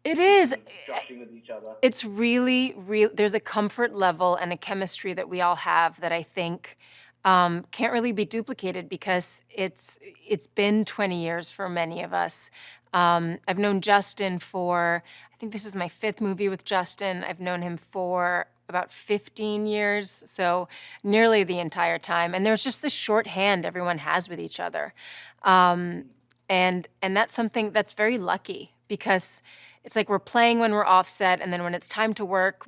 It is. joshing with each other. It's really, real. There's a comfort level and a chemistry that we all have that I think can't really be duplicated because it's been 20 years for many of us. I've known Justin for, I think this is my fifth movie with Justin. I've known him for about 15 years, so nearly the entire time. And there's just this shorthand everyone has with each other. Um, and that's something that's very lucky because it's like we're playing when we're offset, and then when it's time to work,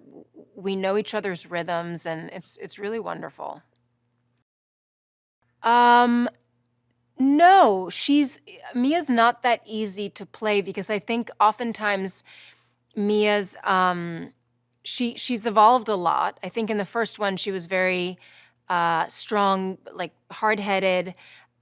we know each other's rhythms, and it's really wonderful. Um, no, Mia's not that easy to play because I think oftentimes Mia's she's evolved a lot. I think in the first one she was very strong, like hard-headed,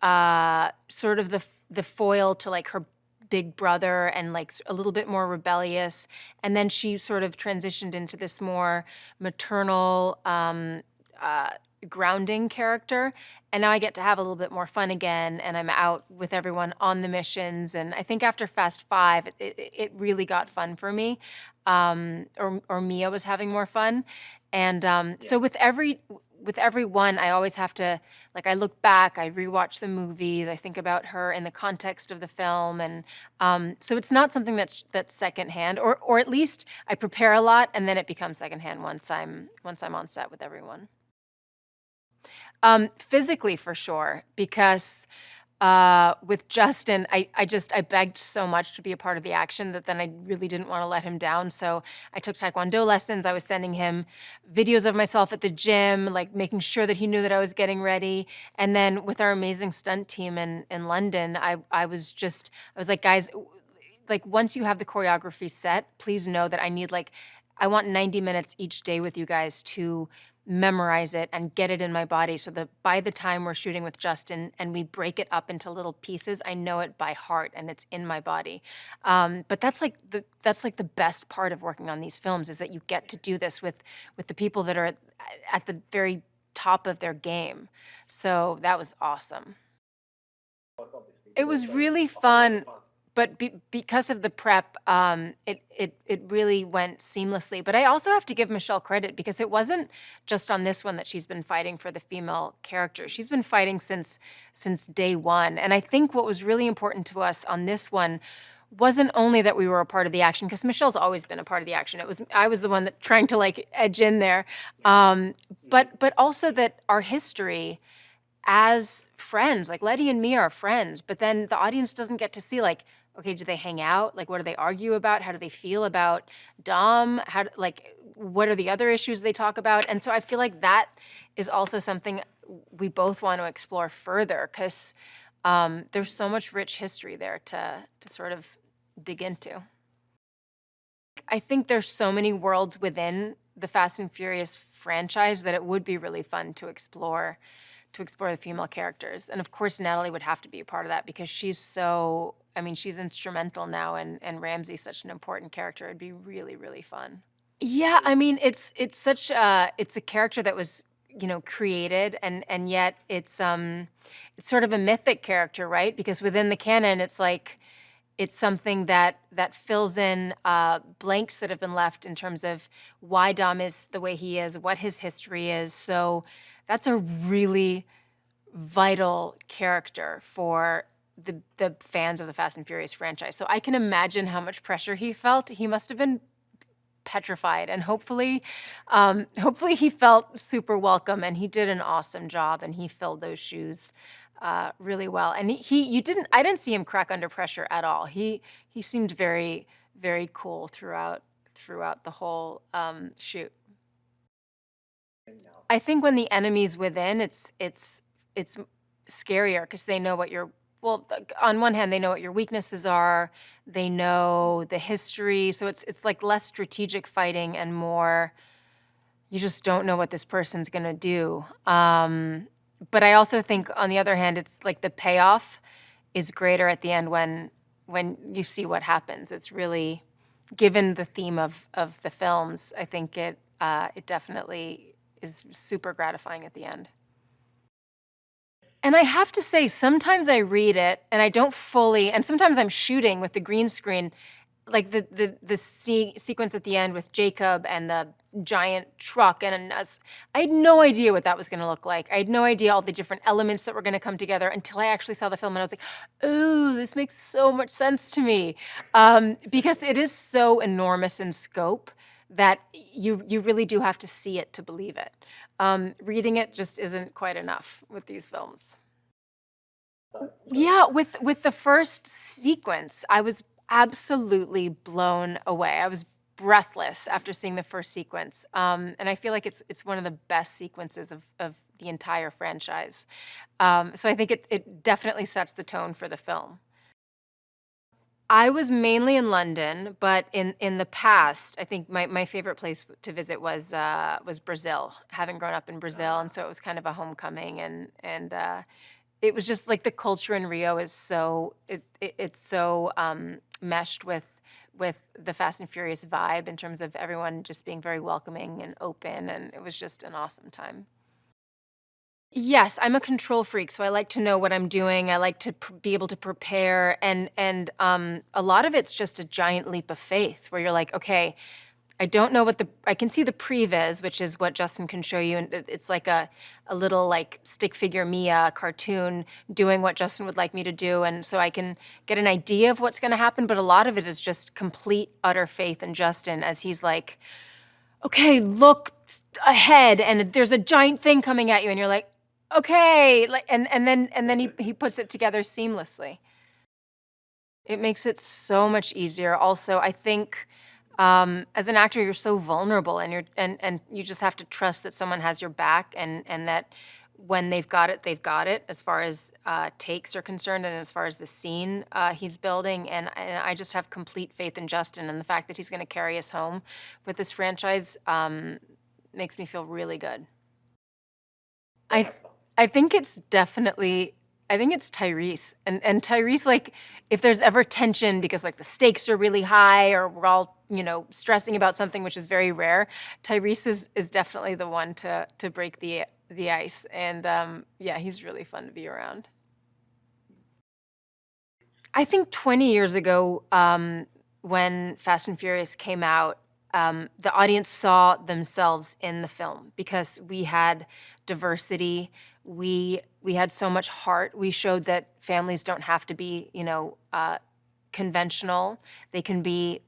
sort of the foil to like her big brother and like a little bit more rebellious. And then she sort of transitioned into this more maternal, uh, grounding character. And now I get to have a little bit more fun again, and I'm out with everyone on the missions. And I think after Fast Five, it really got fun for me, or Mia was having more fun. And Yeah. so with every one, I always have to, like, I look back, I rewatch the movies, I think about her in the context of the film, and so it's not something that's secondhand, or at least I prepare a lot, and then it becomes secondhand once I'm on set with everyone. Physically for sure, because with Justin, I begged so much to be a part of the action that then I really didn't want to let him down. So I took Taekwondo lessons. I was sending him videos of myself at the gym, like making sure that he knew that I was getting ready. And then with our amazing stunt team in London, I was like, guys, like once you have the choreography set, please know that I want 90 minutes each day with you guys to memorize it and get it in my body so that by the time we're shooting with Justin and we break it up into little pieces, I know it by heart and it's in my body. But that's like the best part of working on these films is that you get to do this with the people that are at the very top of their game. So that was awesome. Obviously, It but was also really a whole lot of fun, fun. but because of the prep, it really went seamlessly. But I also have to give Michelle credit because it wasn't just on this one that she's been fighting for the female character. She's been fighting since day one. And I think what was really important to us on this one wasn't only that we were a part of the action, because Michelle's always been a part of the action. I was the one that trying to like edge in there, um, Mhm. but also that our history as friends, like Letty and me are friends, but then the audience doesn't get to see like, okay, do they hang out? Like, what do they argue about? How do they feel about Dom? Like, what are the other issues they talk about? And so I feel like that is also something we both want to explore further because there's so much rich history there to sort of dig into. I think there's so many worlds within the Fast and Furious franchise that it would be really fun to explore the female characters. And of course, Natalie would have to be a part of that because she's instrumental now, and Ramsey's such an important character. It'd be really, really fun. Yeah, I mean, it's a character that was, created, and yet it's sort of a mythic character, right? Because within the canon, it's like it's something that fills in blanks that have been left in terms of why Dom is the way he is, what his history is. So that's a really vital character for the fans of the Fast and Furious franchise. So I can imagine how much pressure he felt. He must have been petrified, and hopefully he felt super welcome, and he did an awesome job, and he filled those shoes really well. And I didn't see him crack under pressure at all. He seemed very, very cool throughout the whole shoot. And now, I think when the enemy's within, it's scarier because they know what your well, on one hand, they know what your weaknesses are. They know the history, so it's like less strategic fighting and more you just don't know what this person's gonna do. But I also think on the other hand, it's like the payoff is greater at the end when you see what happens. It's really given the theme of the films, I think it definitely is super gratifying at the end. And I have to say, sometimes I read it and I don't fully, and sometimes I'm shooting with the green screen like the sequence at the end with Jakob and the giant truck and us. I had no idea what that was going to look like. I had no idea all the different elements that were going to come together until I actually saw the film, and I was like, "Oh, this makes so much sense to me," because it is so enormous in scope that you really do have to see it to believe it. Reading it just isn't quite enough with these films. Yeah, with the first sequence, I was absolutely blown away. I was breathless after seeing the first sequence, and I feel like it's one of the best sequences of the entire franchise. So I think it definitely sets the tone for the film. I was mainly in London, but in the past, I think my favorite place to visit was Brazil. Having grown up in Brazil, and so it was kind of a homecoming, and it was just like the culture in Rio is it's so meshed with the Fast and Furious vibe in terms of everyone just being very welcoming and open, and it was just an awesome time. Yes, I'm a control freak, so I like to know what I'm doing. I like to be able to prepare, and a lot of it's just a giant leap of faith where you're like, okay, I don't know what I can see the previs, which is what Justin can show you, and it's like a little like stick figure Mia cartoon doing what Justin would like me to do, and so I can get an idea of what's going to happen. But a lot of it is just complete utter faith in Justin as he's like, okay, look ahead, and there's a giant thing coming at you, and you're like, okay, like, and then he puts it together seamlessly. It makes it so much easier. Also, I think as an actor, you're so vulnerable, and and you just have to trust that someone has your back, and that when they've got it. As far as takes are concerned, and as far as the scene he's building, and I just have complete faith in Justin, and the fact that he's going to carry us home with this franchise makes me feel really good. I I think it's definitely I think it's Tyrese. And Tyrese, like, if there's ever tension because like the stakes are really high or we're all, stressing about something which is very rare, Tyrese is definitely the one to break the ice. And yeah, he's really fun to be around. I think 20 years ago, when Fast and Furious came out, the audience saw themselves in the film because we had diversity. We had so much heart. We showed that families don't have to be, conventional. They can be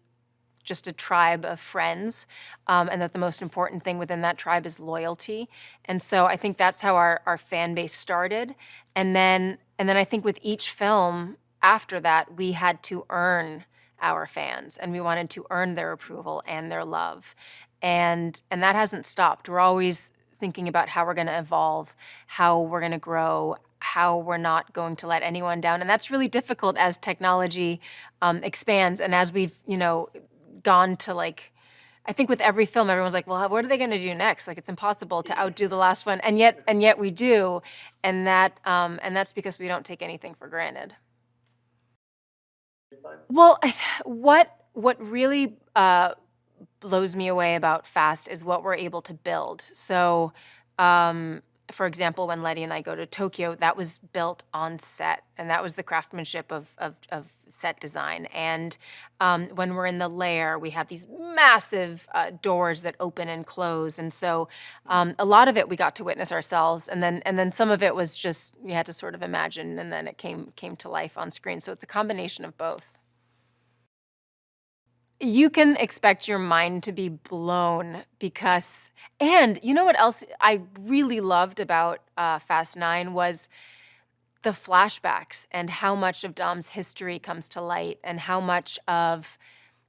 just a tribe of friends, and that the most important thing within that tribe is loyalty. And so I think that's how our fan base started. And then I think with each film after that, we had to earn our fans, and we wanted to earn their approval and their love. And that hasn't stopped. We're always thinking about how we're going to evolve, how we're going to grow, how we're not going to let anyone down. And that's really difficult as technology expands, and as we've gone to, like, I think with every film, everyone's like, well, what are they going to do next? Like, it's impossible to outdo the last one, and yet we do, and that's because we don't take anything for granted. Well, what really blows me away about Fast is what we're able to build. So, for example, when Letty and I go to Tokyo, that was built on set, and that was the craftsmanship of set design. And when we're in the lair, we have these massive doors that open and close, and so a lot of it we got to witness ourselves, and then some of it was just we had to sort of imagine, and then it came to life on screen. So it's a combination of both. You can expect your mind to be blown because, and you know what else I really loved about Fast 9 was the flashbacks and how much of Dom's history comes to light, and how much of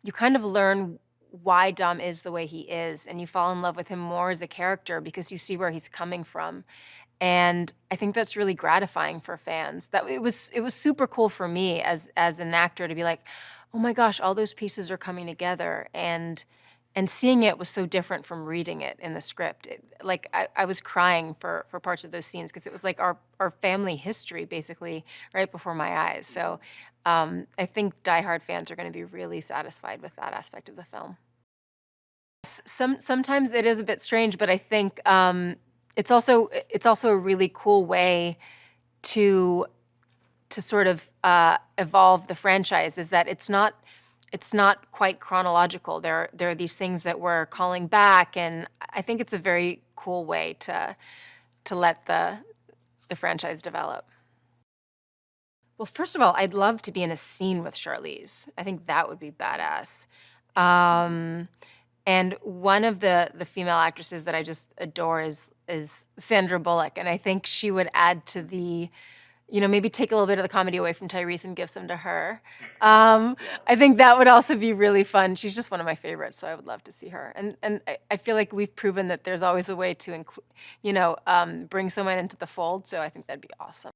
you kind of learn why Dom is the way he is, and you fall in love with him more as a character because you see where he's coming from. And I think that's really gratifying for fans. That it was super cool for me as an actor to be like, "Oh my gosh, all those pieces are coming together." And seeing it was so different from reading it in the script. Like, I was crying for parts of those scenes because it was like our family history basically right before my eyes. So I think diehard fans are going to be really satisfied with that aspect of the film. Sometimes it is a bit strange, but I think it's also a really cool way to sort of evolve the franchise. Is that it's not it's not quite chronological. There are these things that we're calling back, and I think it's a very cool way to let the franchise develop. Well, first of all, I'd love to be in a scene with Charlize. I think that would be badass. And one of the female actresses that I just adore is Sandra Bullock, and I think she would add to the, maybe take a little bit of the comedy away from Tyrese and give some to her. I think that would also be really fun. She's just one of my favorites, so I would love to see her. And I feel like we've proven that there's always a way to bring someone into the fold, so I think that'd be awesome.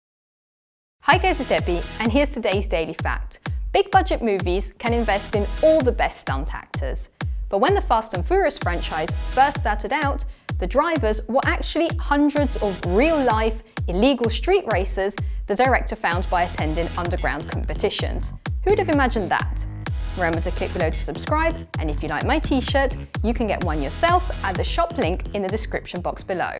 Hi guys, it's Debbie, and here's today's daily fact. Big budget movies can invest in all the best stunt actors. But when the Fast and Furious franchise first started out, the drivers were actually hundreds of real-life, illegal street racers the director found by attending underground competitions. Who would have imagined that? Remember to click below to subscribe, and if you like my t-shirt, you can get one yourself at the shop link in the description box below.